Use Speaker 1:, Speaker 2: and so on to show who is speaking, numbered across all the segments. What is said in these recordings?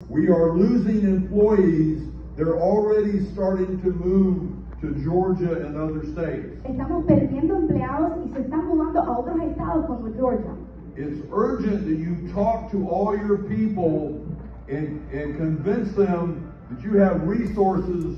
Speaker 1: We are losing employees. They're already starting to move to Georgia and other states.
Speaker 2: Estamos perdiendo empleados y se están mudando a otros estados como Georgia.
Speaker 1: It's urgent that you talk to all your people and convince them that you have resources,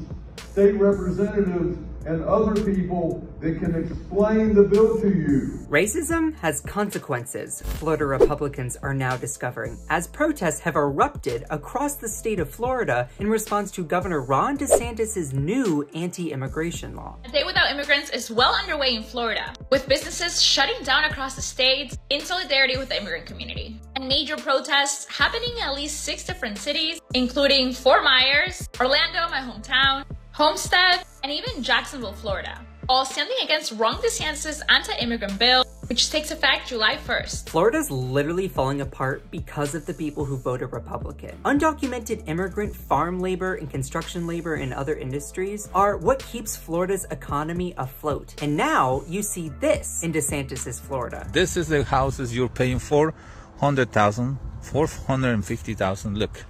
Speaker 1: state representatives, and other people that can explain the bill to you.
Speaker 3: Racism has consequences, Florida Republicans are now discovering, as protests have erupted across the state of Florida in response to Governor Ron DeSantis' new anti-immigration law.
Speaker 4: A Day Without Immigrants is well underway in Florida, with businesses shutting down across the state in solidarity with the immigrant community. And major protests happening in at least 6 different cities, including Fort Myers, Orlando, my hometown, Homestead, and even Jacksonville, Florida, all standing against Ron DeSantis' anti-immigrant bill, which takes effect July 1st.
Speaker 3: Florida's literally falling apart because of the people who voted Republican. Undocumented immigrant farm labor and construction labor in other industries are what keeps Florida's economy afloat. And now you see this in DeSantis' Florida.
Speaker 5: This is the houses you're paying for, $100,000, $450,000. Look.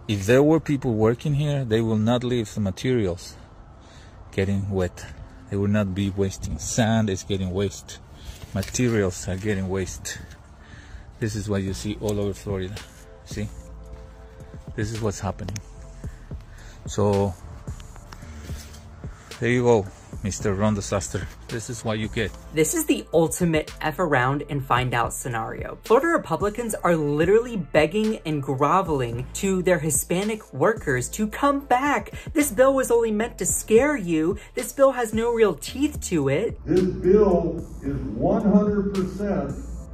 Speaker 5: If there were people working here, they will not leave the materials getting wet. They will not be wasting. Sand is getting waste. Materials are getting waste. This is what you see all over Florida. See? This is what's happening. So, there you go, Mr. Ron DeSantis. This is what you get.
Speaker 3: This is the ultimate F around and find out scenario. Florida Republicans are literally begging and groveling to their Hispanic workers to come back. This bill was only meant to scare you. This bill has no real teeth to it.
Speaker 1: This bill is 100%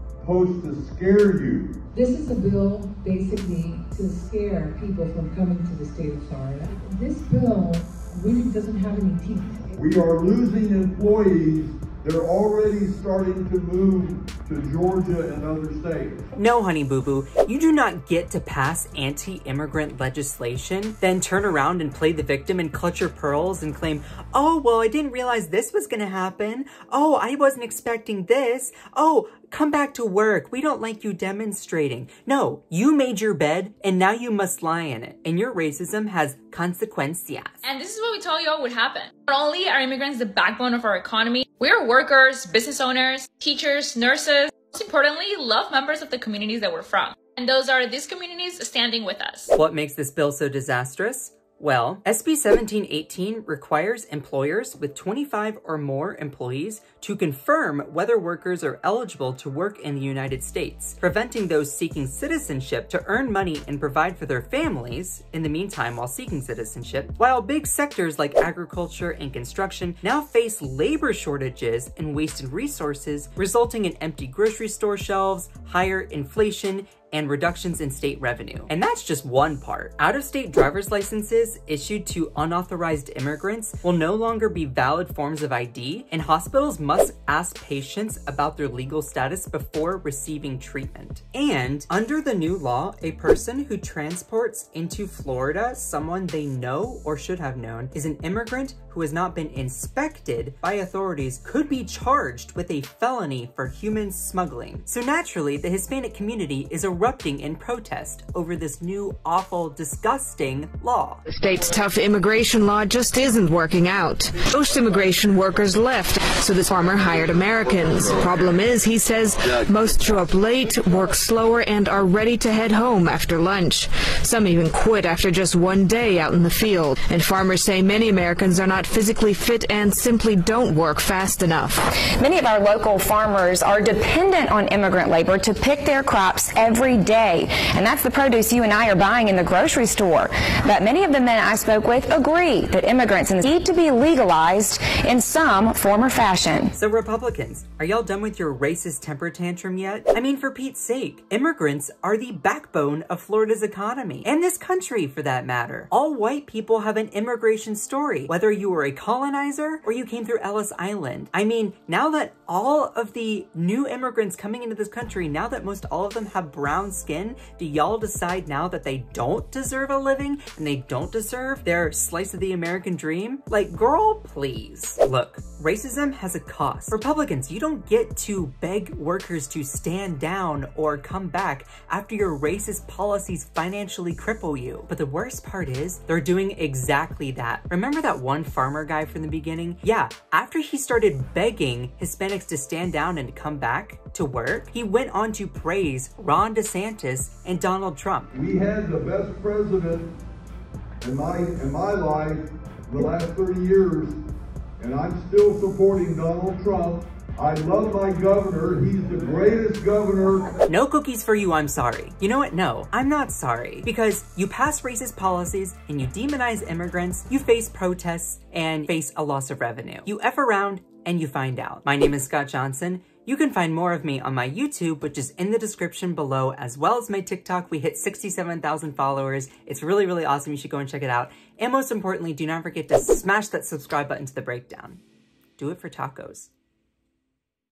Speaker 1: supposed to scare you.
Speaker 6: This is a bill basically to scare people from coming to the state of Florida. This bill really doesn't have any teeth.
Speaker 1: We are losing employees. They're already starting to move to Georgia and other states.
Speaker 3: No, honey boo boo, you do not get to pass anti-immigrant legislation, then turn around and play the victim and clutch your pearls and claim, oh, well, I didn't realize this was gonna happen. Oh, I wasn't expecting this. Oh, come back to work. We don't like you demonstrating. No, you made your bed and now you must lie in it. And your racism has consequences.
Speaker 4: And this is what we told you all would happen. Not only are immigrants the backbone of our economy, we are workers, business owners, teachers, nurses, most importantly, love members of the communities that we're from. And those are these communities standing with us.
Speaker 3: What makes this bill so disastrous? Well, SB 1718 requires employers with 25 or more employees to confirm whether workers are eligible to work in the United States, preventing those seeking citizenship to earn money and provide for their families in the meantime while seeking citizenship, while big sectors like agriculture and construction now face labor shortages and wasted resources, resulting in empty grocery store shelves, higher inflation, and reductions in state revenue. And that's just one part. Out-of-state driver's licenses issued to unauthorized immigrants will no longer be valid forms of ID, and hospitals must ask patients about their legal status before receiving treatment. And under the new law, a person who transports into Florida someone they know or should have known is an immigrant who has not been inspected by authorities could be charged with a felony for human smuggling. So naturally, the Hispanic community is erupting in protest over this new, awful, disgusting law.
Speaker 7: The state's tough immigration law just isn't working out. Most immigration workers left, so this farmer hired Americans. Problem is, he says, most show up late, work slower, and are ready to head home after lunch. Some even quit after just one day out in the field. And farmers say many Americans are not physically fit and simply don't work fast enough.
Speaker 8: Many of our local farmers are dependent on immigrant labor to pick their crops every day, and that's the produce you and I are buying in the grocery store. But many of the men I spoke with agree that immigrants need to be legalized in some form or fashion.
Speaker 3: So Republicans, are y'all done with your racist temper tantrum yet? I mean, for Pete's sake, immigrants are the backbone of Florida's economy, and this country for that matter. All white people have an immigration story, whether you were a colonizer or you came through Ellis Island. I mean, now that all of the new immigrants coming into this country, now that most all of them have brown brown skin, do y'all decide now that they don't deserve a living and they don't deserve their slice of the American dream? Like, girl, please. Look, racism has a cost. Republicans, you don't get to beg workers to stand down or come back after your racist policies financially cripple you. But the worst part is they're doing exactly that. Remember that one farmer guy from the beginning? Yeah, after he started begging Hispanics to stand down and come back to work, he went on to praise Ron DeSantis and Donald Trump.
Speaker 1: We had the best president in my life the last 30 years, and I'm still supporting Donald Trump. I love my governor. He's the greatest governor.
Speaker 3: No cookies for you, I'm sorry. You know what? No, I'm not sorry. Because you pass racist policies and you demonize immigrants, you face protests and face a loss of revenue. You F around and you find out. My name is Scott Johnson. You can find more of me on my YouTube, which is in the description below, as well as my TikTok. We hit 67,000 followers. It's really, really awesome. You should go and check it out. And most importantly, do not forget to smash that subscribe button to the breakdown. Do it for tacos.